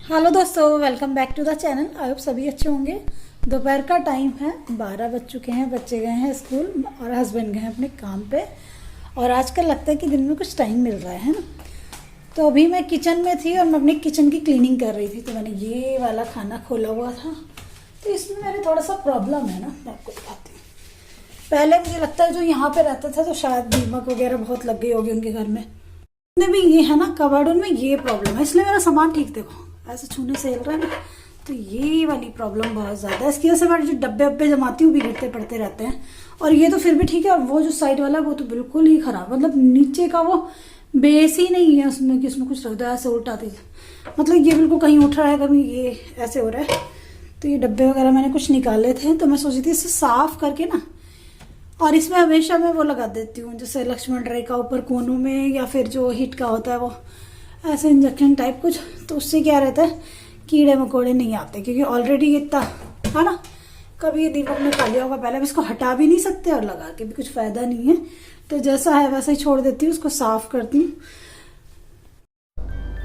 Hello दोस्तों, welcome back to the channel. I hope सभी अच्छे होंगे। दोपहर का टाइम है, 12 बज चुके हैं। बच्चे गए हैं स्कूल और हस्बैंड गए हैं अपने काम पे। और आजकल लगता है कि दिन में कुछ टाइम मिल रहा है ना। तो अभी मैं किचन में थी और मैं अपनी किचन की क्लीनिंग कर रही थी। तो मैंने ये वाला खाना खोला हुआ था, तो इसमें मेरे थोड़ा सा प्रॉब्लम है ना, मैं आपको बताती हूँ। पहले मुझे लगता है जो यहाँ पे रहता था तो शायद दीमक वगैरह बहुत लग गई होगी उनके घर में भी। ये है ना कबर्ड में ये प्रॉब्लम है, इसलिए मेरा सामान ठीक देखो ऐसे छूने से हिल रहा है ना। तो ये वाली प्रॉब्लम बहुत ज़्यादा है। इसकी वजह से मैं जो डब्बे वब्बे जमाती हूँ बिगड़ते पड़ते रहते हैं। और ये तो फिर भी ठीक है, और वो जो साइड वाला वो तो बिल्कुल ही खराब, मतलब नीचे का वो बेस ही नहीं है उसमें कि उसमें कुछ रख दो। ऐसे उल्टाती मतलब ये बिल्कुल कहीं उठ रहा है, कभी ये ऐसे हो रहा है। तो ये डब्बे वगैरह मैंने कुछ निकाले थे, तो मैं सोची थी इसे साफ करके ना, और इसमें हमेशा मैं वो लगा देती हूँ जैसे लक्ष्मण रेखा ऊपर कोनों में, या फिर जो हिट का होता है वो ऐसे इंजेक्शन टाइप कुछ। तो उससे क्या रहता है, कीड़े मकोड़े नहीं आते, क्योंकि ऑलरेडी इतना है ना। कभी ये दीपक ने खा लिया होगा पहले, अब इसको हटा भी नहीं सकते और लगा के भी कुछ फायदा नहीं है। तो जैसा है वैसा ही छोड़ देती हूँ, उसको साफ करती हूँ।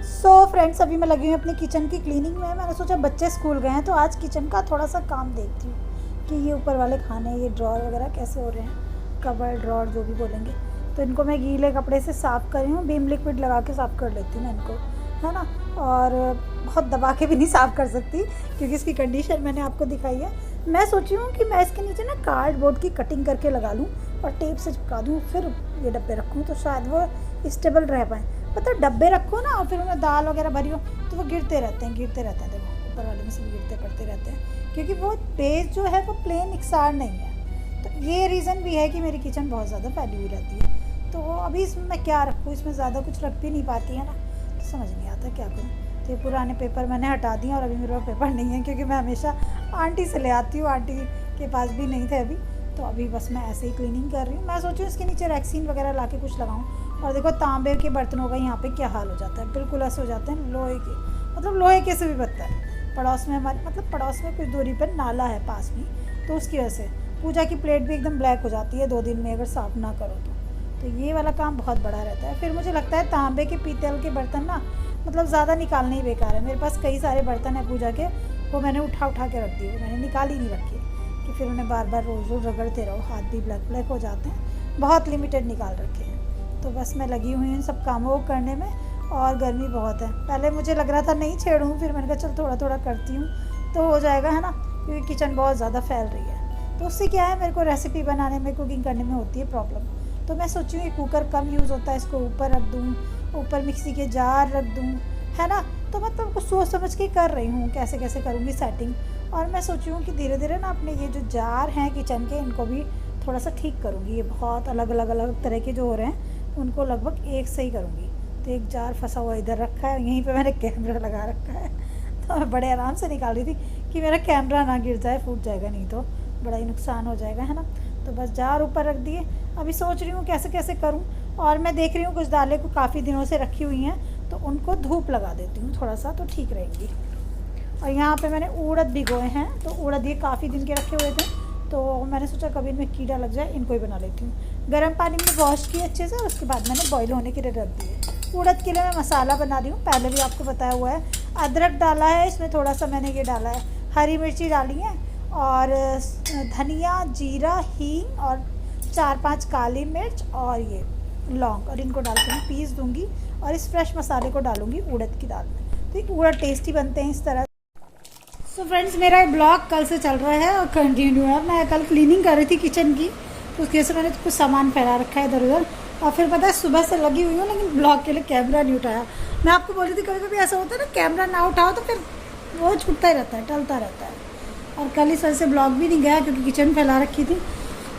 सो फ्रेंड्स, अभी मैं लगी हूँ अपनी किचन की क्लीनिंग में। मैंने सोचा बच्चे स्कूल गए हैं तो आज किचन का थोड़ा सा काम देखती हूँ कि ये ऊपर वाले खाने, ये ड्रॉर वगैरह कैसे हो रहे हैं, कवर ड्रॉर जो भी बोलेंगे। तो इनको मैं गीले कपड़े से साफ़ कर रही हूँ, बीम लिक्विड लगा के साफ़ कर लेती हूँ मैं इनको, है ना। और बहुत दबा के भी नहीं साफ़ कर सकती क्योंकि इसकी कंडीशन मैंने आपको दिखाई है। मैं सोची हूँ कि मैं इसके नीचे ना कार्डबोर्ड की कटिंग करके लगा लूँ और टेप से चिपका दूँ, फिर ये डब्बे रखूँ तो शायद वो स्टेबल रह पाएँ। पता डब्बे रखो ना और फिर उनमें दाल वगैरह भरी हो तो वो गिरते रहते हैं देखो ऊपर वाले में से गिरते पड़ते रहते हैं, क्योंकि वो बेस जो है वो प्लेन इकसार नहीं है। तो ये रीज़न भी है कि मेरी किचन बहुत ज़्यादा फैली हुई रहती है। तो अभी इसमें मैं क्या रखूँ, इसमें ज़्यादा कुछ रख भी नहीं पाती है ना, तो समझ नहीं आता क्या करूँ। तो ये पुराने पेपर मैंने हटा दिए और अभी मेरे पास पेपर नहीं है, क्योंकि मैं हमेशा आंटी से ले आती हूँ, आंटी के पास भी नहीं थे अभी। तो अभी बस मैं ऐसे ही क्लीनिंग कर रही हूँ। मैं सोचूँ इसके नीचे रैक्सीन वगैरह ला के कुछ लगाऊँ। और देखो तांबे के बर्तनों का यहाँ पे क्या हाल हो जाता है, बिल्कुल ऐसे हो जाते हैं लोहे के, मतलब लोहे के से भी बदतर है। पड़ोस में हमारे मतलब पड़ोस में कुछ दूरी पर नाला है पास में, तो उसकी वजह से पूजा की प्लेट भी एकदम ब्लैक हो जाती है 2 दिन में अगर साफ़ ना करो तो ये वाला काम बहुत बड़ा रहता है। फिर मुझे लगता है तांबे के पीतल के बर्तन ना मतलब ज़्यादा निकालने ही बेकार है। मेरे पास कई सारे बर्तन हैं पूजा के, वो मैंने उठा के रख दिए, मैंने निकाल ही नहीं रखे कि फिर उन्हें बार बार रोज़ रगड़ते रहो, हाथ भी ब्लैक हो जाते हैं। बहुत लिमिटेड निकाल रखे हैं। तो बस मैं लगी हुई इन सब कामों को करने में, और गर्मी बहुत है। पहले मुझे लग रहा था नहीं छेड़ूँ, फिर मैंने कहा चल थोड़ा थोड़ा करती हूँ तो हो जाएगा, है ना, क्योंकि किचन बहुत ज़्यादा फैल रही है। तो उससे क्या है, मेरे को रेसिपी बनाने में, कुकिंग करने में होती है प्रॉब्लम। तो मैं सोची हूँ ये कुकर कम यूज़ होता है, इसको ऊपर रख दूँ, ऊपर मिक्सी के जार रख दूँ, है ना। तो मतलब कुछ सोच समझ के कर रही हूँ कैसे कैसे करूँगी सेटिंग। और मैं सोची हूँ कि धीरे धीरे ना अपने ये जो जार हैं किचन के, इनको भी थोड़ा सा ठीक करूँगी। ये बहुत अलग तरह के जो हो रहे हैं उनको लगभग एक से ही करूँगी। तो एक जार फंसा हुआ इधर रखा है, यहीं पे मैंने कैमरा लगा रखा है, तो मैं बड़े आराम से निकाल रही थी कि मेरा कैमरा ना गिर जाए, फूट जाएगा नहीं तो बड़ा ही नुकसान हो जाएगा, है ना। तो बस जार ऊपर रख दिए। अभी सोच रही हूँ कैसे कैसे करूँ। और मैं देख रही हूँ कुछ दालें को काफ़ी दिनों से रखी हुई हैं, तो उनको धूप लगा देती हूँ थोड़ा सा, तो ठीक रहेंगी। और यहाँ पे मैंने उड़द भिगोए हैं, तो उड़द ये काफ़ी दिन के रखे हुए थे, तो मैंने सोचा कभी इनमें कीड़ा लग जाए, इनको ही बना लेती हूँ। गर्म पानी में वॉश किए अच्छे से, और उसके बाद मैंने बॉईल होने के लिए रख दिए। उड़द के लिए मैं मसाला बना रही हूँ, पहले भी आपको बताया हुआ है। अदरक डाला है इसमें, थोड़ा सा मैंने ये डाला है, हरी मिर्ची डाली है, और धनिया, जीरा, हींग, और 4-5 काली मिर्च और ये लौंग, और इनको डाल के मैं पीस दूँगी और इस फ्रेश मसाले को डालूँगी उड़द की दाल में। तो ये उड़द टेस्टी बनते हैं इस तरह। सो फ्रेंड्स, मेरा ब्लॉग कल से चल रहा है और कंटिन्यू है। मैं कल क्लीनिंग कर रही थी किचन की, तो उसकी वजह से मैंने कुछ सामान फैला रखा है इधर उधर। और फिर पता है सुबह से लगी हुई हूँ, लेकिन ब्लॉग के लिए कैमरा नहीं उठाया। मैं आपको बोल रही थी कभी कभी ऐसा होता है ना, कैमरा ना उठाओ तो फिर वो छूटता ही रहता है, टलता रहता है। और कल इस वजह से ब्लॉग भी नहीं गया, क्योंकि किचन फैला रखी थी।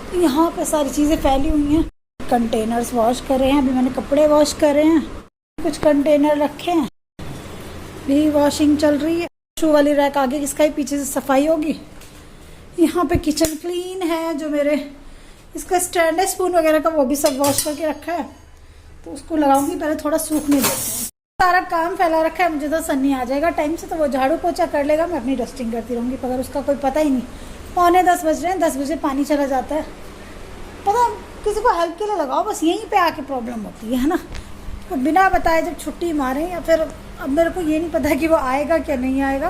तो यहाँ पे सारी चीज़ें फैली हुई हैं। कंटेनर्स वॉश कर रहे हैं, अभी मैंने कपड़े वॉश कर रहे हैं, कुछ कंटेनर रखे हैं, भी वॉशिंग चल रही है। शू वाली रैक आगे इसका ही पीछे से सफाई होगी। यहाँ पे किचन क्लीन है। जो मेरे इसका स्टैंड है स्पून वगैरह का, वो भी सब वॉश करके रखा है, तो उसको लगाऊंगी, पहले थोड़ा सूखने देते हैं। सारा काम फैला रखा है, मुझे तो सन्नी आ जाएगा टाइम से, तो वो झाड़ू पोछा कर लेगा, मैं अपनी डस्टिंग करती रहूँगी, मगर उसका कोई पता ही नहीं। 9:45 बज रहे हैं, 10 बजे पानी चला जाता है। पता किसी को हेल्प के लिए लगाओ, बस यहीं पे आके प्रॉब्लम होती है ना। तो बिना बताए जब छुट्टी मारें या फिर अब मेरे को ये नहीं पता कि वो आएगा क्या नहीं आएगा,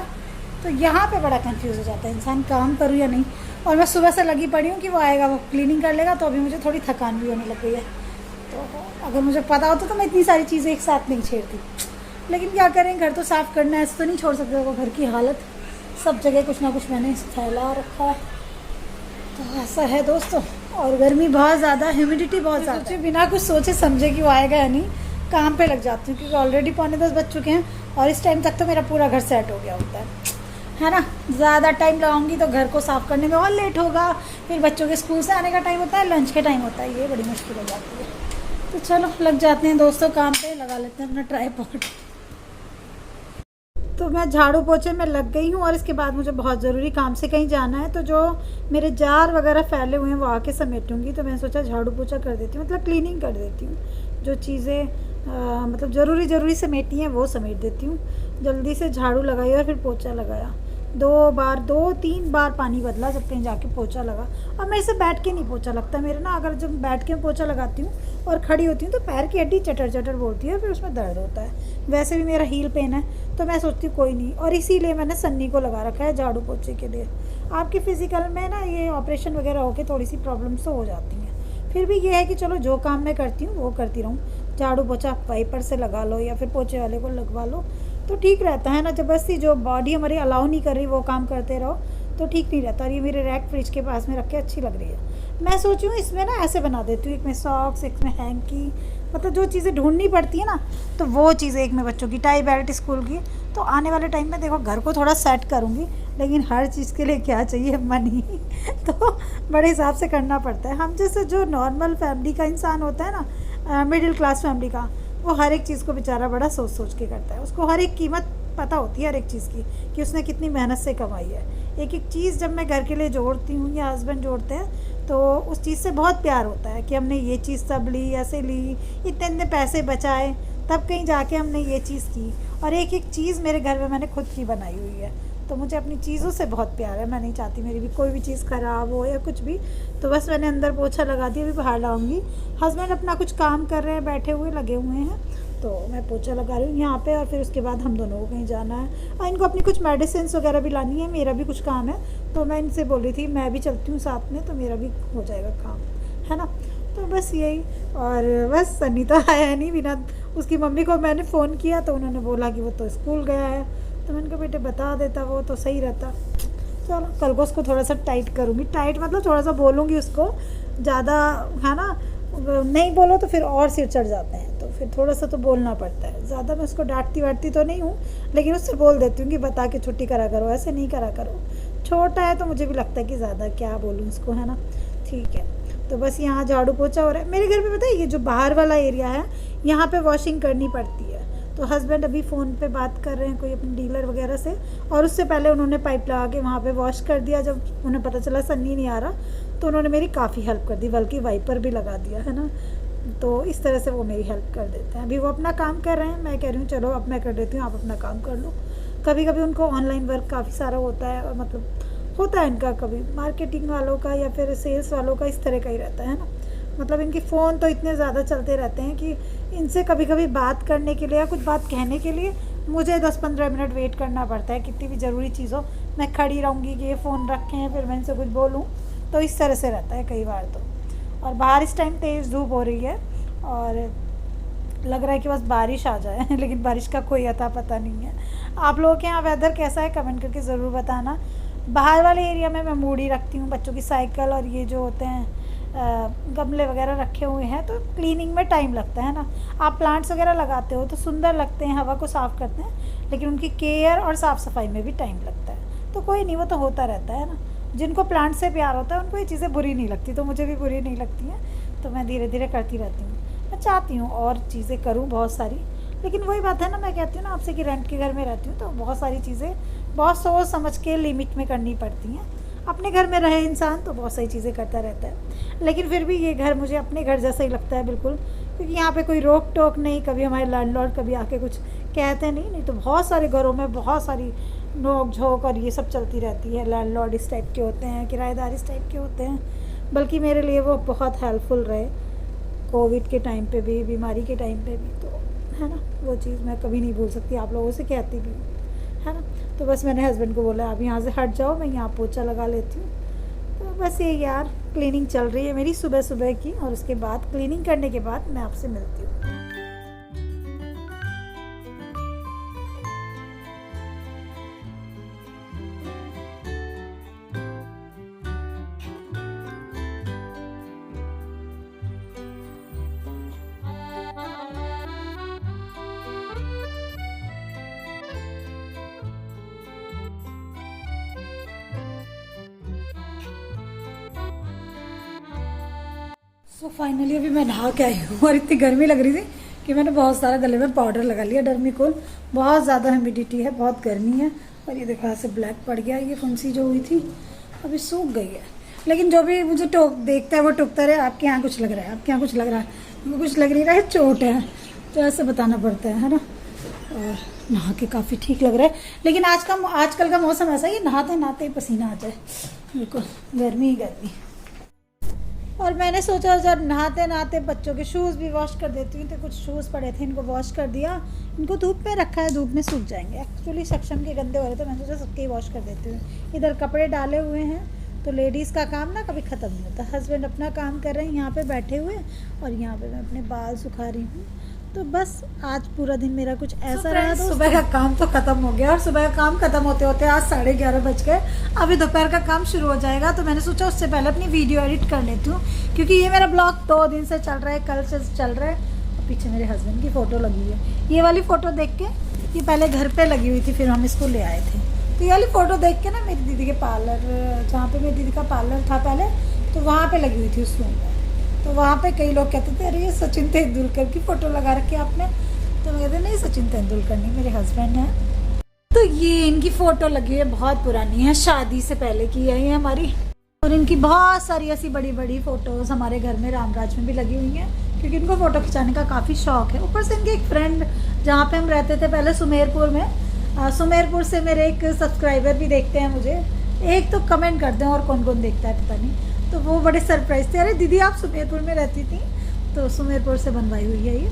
तो यहाँ पे बड़ा कंफ्यूज हो जाता है इंसान, काम करूँ या नहीं। और मैं सुबह से लगी पड़ी हूँ कि वो आएगा, वो क्लीनिंग कर लेगा, तो अभी मुझे थोड़ी थकान भी होने लग गई है। तो अगर मुझे पता होता तो मैं इतनी सारी चीज़ें एक साथ नहीं छेड़ती, लेकिन क्या करें, घर तो साफ़ करना है, ऐसे तो नहीं छोड़ सकते। वो घर की हालत, सब जगह कुछ ना कुछ मैंने फैला रखा है, तो ऐसा है दोस्तों। और गर्मी बहुत ज़्यादा, ह्यूमिडिटी बहुत ज़्यादा है। बिना कुछ सोचे समझे कि वो आएगा या नहीं, काम पे लग जाती हूँ, क्योंकि ऑलरेडी 9:45 बज चुके हैं और इस टाइम तक तो मेरा पूरा घर सेट हो गया होता है ना। ज़्यादा टाइम लगाऊंगी तो घर को साफ़ करने में और लेट होगा, फिर बच्चों के स्कूल से आने का टाइम होता है, लंच के टाइम होता है, ये बड़ी मुश्किल हो जाती है। तो चलो लग जाते हैं दोस्तों काम पे, लगा लेते हैं अपना ट्राइपॉड। तो मैं झाड़ू पोछे में लग गई हूँ और इसके बाद मुझे बहुत ज़रूरी काम से कहीं जाना है, तो जो मेरे जार वगैरह फैले हुए हैं वो आके समेटूंगी। तो मैंने सोचा झाड़ू पोछा कर देती हूँ, मतलब क्लीनिंग कर देती हूँ, जो चीज़ें मतलब ज़रूरी समेटनी है वो समेट देती हूँ। जल्दी से झाड़ू लगाई और फिर पोछा लगाया, 2-3 बार पानी बदला जब कहीं जाके पोछा लगा। और मेरे से बैठ के नहीं पोछा लगता, मेरे ना अगर जब बैठ के पोछा लगाती हूँ और खड़ी होती हूँ तो पैर की हड्डी चटर चटर बोलती है, फिर उसमें दर्द होता है। वैसे भी मेरा हील पेन है, तो मैं सोचती हूँ कोई नहीं, और इसीलिए मैंने सन्नी को लगा रखा है झाड़ू पोछे के लिए। आपकी फ़िज़िकल में ना ये ऑपरेशन वगैरह होके थोड़ी सी प्रॉब्लम्स तो हो जाती हैं, फिर भी ये है कि चलो जो काम मैं करती हूँ वो करती रहूँ। झाड़ू पोछा वाइपर से लगा लो या फिर पोछे वाले को लगवा लो तो ठीक रहता है ना। ज़बरदस्ती जो बॉडी हमारी अलाउ नहीं कर रही वो काम करते रहो तो ठीक नहीं रहता। और ये मेरे रैक फ्रिज के पास में रख के अच्छी लग रही है। मैं सोची हूँ इसमें ना ऐसे बना देती हूँ, एक में सॉक्स, एक में हैंकी, मतलब जो चीज़ें ढूंढनी पड़ती है ना, तो वो चीज़ें, एक में बच्चों की टाई बेल्ट स्कूल की। तो आने वाले टाइम में देखो घर को थोड़ा सेट करूँगी, लेकिन हर चीज़ के लिए क्या चाहिए, मनी तो बड़े हिसाब से करना पड़ता है। हम जैसे जो नॉर्मल फैमिली का इंसान होता है ना, मिडिल क्लास फैमिली का, वो हर एक चीज़ को बेचारा बड़ा सोच सोच के करता है। उसको हर एक कीमत पता होती है हर एक चीज़ की, कि उसने कितनी मेहनत से कमाई है। एक एक चीज़ जब मैं घर के लिए जोड़ती हूँ या हस्बैंड जोड़ते हैं तो उस चीज़ से बहुत प्यार होता है कि हमने ये चीज़ तब ली, ऐसे ली, इतने इतने पैसे बचाए, तब कहीं जाके हमने ये चीज़ की। और एक एक चीज़ मेरे घर में मैंने खुद की बनाई हुई है, तो मुझे अपनी चीज़ों से बहुत प्यार है। मैं नहीं चाहती मेरी भी कोई भी चीज़ ख़राब हो या कुछ भी। तो बस मैंने अंदर पोछा लगा दिया, अभी बाहर लाऊंगी। हस्बैंड अपना कुछ काम कर रहे हैं, बैठे हुए लगे हुए हैं, तो मैं पोछा लगा रही हूँ यहाँ पे। और फिर उसके बाद हम दोनों को कहीं जाना है और इनको अपनी कुछ मेडिसिन वगैरह भी लानी है, मेरा भी कुछ काम है। तो मैं इनसे बोल रही थी मैं भी चलती हूँ साथ में, तो मेरा भी हो जाएगा काम, है ना। तो बस यही। और बस सन्नी तो आया नहीं, बिना उसकी मम्मी को मैंने फ़ोन किया तो उन्होंने बोला कि वो तो स्कूल गया है। तो मैंने कहा बेटे बता देता वो तो सही रहता। चलो कल को उसको थोड़ा सा टाइट करूँगी, टाइट मतलब थोड़ा सा बोलूँगी उसको, ज़्यादा, है ना। नहीं बोलो तो फिर और सिर चढ़ जाते हैं, तो फिर थोड़ा सा तो बोलना पड़ता है। ज़्यादा मैं उसको डांटती वाटती तो नहीं हूँ, लेकिन उससे बोल देती हूँ कि बता के छुट्टी करा करो, ऐसे नहीं करा करो। छोटा है तो मुझे भी लगता है कि ज़्यादा क्या बोलूँ उसको, है ना। ठीक है, तो बस यहाँ झाड़ू पोछा हो रहा है। मेरे घर में पता है ये जो बाहर वाला एरिया है यहाँ पे वॉशिंग करनी पड़ती है। तो हस्बैंड अभी फ़ोन पे बात कर रहे हैं कोई अपने डीलर वगैरह से, और उससे पहले उन्होंने पाइप लगा के वहाँ पे वॉश कर दिया। जब उन्हें पता चला सन्नी नहीं आ रहा तो उन्होंने मेरी काफ़ी हेल्प कर दी, बल्कि वाइपर भी लगा दिया, है ना। तो इस तरह से वो मेरी हेल्प कर देते हैं। अभी वो अपना काम कर रहे हैं, मैं कह रही हूँ चलो अब मैं कर देती हूँ, आप अपना काम कर लो। कभी कभी उनको ऑनलाइन वर्क काफ़ी सारा होता है, और मतलब होता है इनका, कभी मार्केटिंग वालों का या फिर सेल्स वालों का, इस तरह का ही रहता है ना। मतलब इनके फ़ोन तो इतने ज़्यादा चलते रहते हैं कि इनसे कभी कभी बात करने के लिए या कुछ बात कहने के लिए मुझे 10-15 मिनट वेट करना पड़ता है। कितनी भी ज़रूरी चीज़ हो, मैं खड़ी रहूँगी कि ये फ़ोन रखें हैं, फिर मैं इनसे कुछ बोलूँ, तो इस तरह से रहता है कई बार तो। और बाहर इस टाइम तेज़ धूप हो रही है और लग रहा है कि बस बारिश आ जाए लेकिन बारिश का कोई अता पता नहीं है। आप लोगों के यहाँ वेदर कैसा है कमेंट करके ज़रूर बताना। बाहर वाले एरिया में मैं मूडी रखती हूँ, बच्चों की साइकिल और ये जो होते हैं गमले वगैरह रखे हुए हैं, तो क्लीनिंग में टाइम लगता है ना। आप प्लांट्स वगैरह लगाते हो तो सुंदर लगते हैं, हवा को साफ़ करते हैं, लेकिन उनकी केयर और साफ़ सफाई में भी टाइम लगता है। तो कोई नहीं, वो तो होता रहता है ना। जिनको प्लांट से प्यार होता है उनको ये चीज़ें बुरी नहीं लगती, तो मुझे भी बुरी नहीं लगती हैं। तो मैं धीरे धीरे करती रहती हूँ। मैं चाहती हूँ और चीज़ें करूँ बहुत सारी, लेकिन वही बात है ना, मैं कहती हूँ ना आपसे कि रेंट के घर में रहती हूँ तो बहुत सारी चीज़ें बहुत सोच समझ के लिमिट में करनी पड़ती हैं। अपने घर में रहे इंसान तो बहुत सारी चीज़ें करता रहता है, लेकिन फिर भी ये घर मुझे अपने घर जैसा ही लगता है बिल्कुल, क्योंकि यहाँ पे कोई रोक टोक नहीं। कभी हमारे लैंडलॉर्ड कभी आके कुछ कहते नहीं तो बहुत सारे घरों में बहुत सारी नोक झोंक और ये सब चलती रहती है। लैंडलॉर्ड इस टाइप के होते हैं, किराएदार इस टाइप के होते हैं। बल्कि मेरे लिए वो बहुत हेल्पफुल रहे कोविड के टाइम पे भी, बीमारी के टाइम पे भी। तो है ना, वो चीज़ मैं कभी नहीं भूल सकती, आप लोगों से कहती भी हूँ, है ना। तो बस मैंने हस्बैंड को बोला आप यहाँ से हट जाओ, मैं यहाँ पोछा लगा लेती हूँ। तो बस ये यार क्लीनिंग चल रही है मेरी सुबह सुबह की, और उसके बाद क्लीनिंग करने के बाद मैं आपसे मिलती हूँ। सो फाइनली अभी मैं नहा के आई हूँ, और इतनी गर्मी लग रही थी कि मैंने बहुत सारा गले में पाउडर लगा लिया डर्मिकोल। बहुत ज़्यादा ह्यूमिडिटी है, बहुत गर्मी है, और ये देखो ऐसे ब्लैक पड़ गया, ये फुंसी जो हुई थी अभी सूख गई है। लेकिन जो भी मुझे देखता है वो टोकता रहे आपके यहाँ कुछ लग रहा है, आपके यहाँ कुछ लग रहा है, वो कुछ लग नहीं रहा है, चोट है, तो ऐसे बताना पड़ता है ना। और नहा के काफ़ी ठीक लग रहा है, लेकिन आजकल का मौसम ऐसा है कि नहाते नहाते ही पसीना आ जाए, बिल्कुल गर्मी ही गर्मी। और मैंने सोचा जब नहाते नहाते बच्चों के शूज़ भी वॉश कर देती हूँ, तो कुछ शूज़ पड़े थे इनको वॉश कर दिया, इनको धूप में रखा है, धूप में सूख जाएंगे। एक्चुअली सक्षम के गंदे हो रहे थे, मैंने सोचा सबके ही वॉश कर देती हूँ। इधर कपड़े डाले हुए हैं, तो लेडीज़ का काम ना कभी ख़त्म नहीं होता। हस्बैंड अपना काम कर रहे हैं यहाँ पे बैठे हुए, और यहाँ पे मैं अपने बाल सुखा रही हूँ। तो बस आज पूरा दिन मेरा कुछ ऐसा रहा। तो सुबह का काम तो खत्म हो गया, और सुबह का काम खत्म होते होते आज 11:30 बज गए। अभी दोपहर का काम शुरू हो जाएगा, तो मैंने सोचा उससे पहले अपनी वीडियो एडिट कर लेती हूँ, क्योंकि ये मेरा ब्लॉग 2 दिन से चल रहा है, कल से चल रहा है। और पीछे मेरे हस्बैंड की फ़ोटो लगी हुई है, ये वाली फ़ोटो देख के, ये पहले घर पर लगी हुई थी, फिर हम इसको ले आए थे। तो ये वाली फ़ोटो देख के ना मेरी दीदी के पार्लर, जहाँ पर मेरी दीदी का पार्लर था पहले, तो वहाँ पर लगी हुई थी उस रूम में। तो वहाँ पे कई लोग कहते थे अरे ये सचिन तेंदुलकर की फ़ोटो लगा रखी आपने, तो मैं कहते नहीं सचिन तेंदुलकर नहीं, मेरे हस्बैंड हैं। तो ये इनकी फ़ोटो लगी है, बहुत पुरानी है, शादी से पहले की है ये हमारी। और इनकी बहुत सारी ऐसी बड़ी बड़ी फ़ोटोज़ हमारे घर में रामराज में भी लगी हुई हैं, क्योंकि इनको फ़ोटो खिंचाने का काफ़ी शौक है। ऊपर से इनके एक फ्रेंड, जहाँ पे हम रहते थे पहले सुमेरपुर में, सुमेरपुर से मेरे एक सब्सक्राइबर भी देखते हैं मुझे, एक तो कमेंट करते हैं और कौन कौन देखता है पता नहीं। तो वो बड़े सरप्राइज थे, अरे दीदी आप सुमेरपुर में रहती थी, तो सुमेरपुर से बनवाई हुई है ये।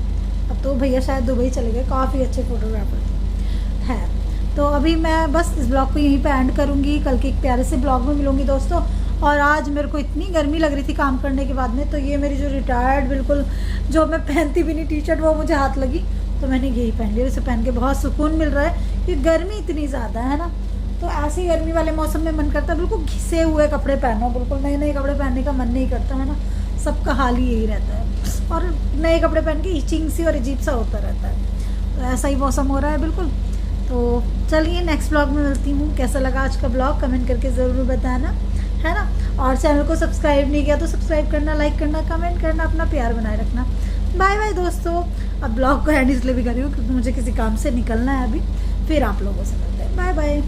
अब तो भैया शायद दुबई चले गए, काफ़ी अच्छे फोटोग्राफर है। तो अभी मैं बस इस ब्लॉग को यहीं पे एंड करूँगी, कल के एक प्यारे से ब्लॉग में मिलूँगी दोस्तों। और आज मेरे को इतनी गर्मी लग रही थी काम करने के बाद में, तो ये मेरी जो रिटायर्ड बिल्कुल जो मैं पहनती भी नहीं टी शर्ट, वो मुझे हाथ लगी, तो मैंने यही पहन लिया। इसे पहन के बहुत सुकून मिल रहा है, क्योंकि गर्मी इतनी ज़्यादा है ना। तो ऐसी गर्मी वाले मौसम में मन करता है बिल्कुल घिसे हुए कपड़े पहनो, बिल्कुल नए नए कपड़े पहनने का मन नहीं करता है ना। सबका हाल ही यही रहता है, और नए कपड़े पहन के इचिंग सी और अजीब सा होता रहता है। तो ऐसा ही मौसम हो रहा है बिल्कुल। तो चलिए नेक्स्ट ब्लॉग में मिलती हूँ। कैसा लगा आज का ब्लॉग कमेंट करके ज़रूर बताना, है ना। और चैनल को सब्सक्राइब नहीं किया तो सब्सक्राइब करना, लाइक करना, कमेंट करना, अपना प्यार बनाए रखना। बाय बाय दोस्तों। अब ब्लॉग को एंड इसलिए भी कर रही हूँ क्योंकि मुझे किसी काम से निकलना है अभी, फिर आप लोगों से मिलते हैं। Bye bye.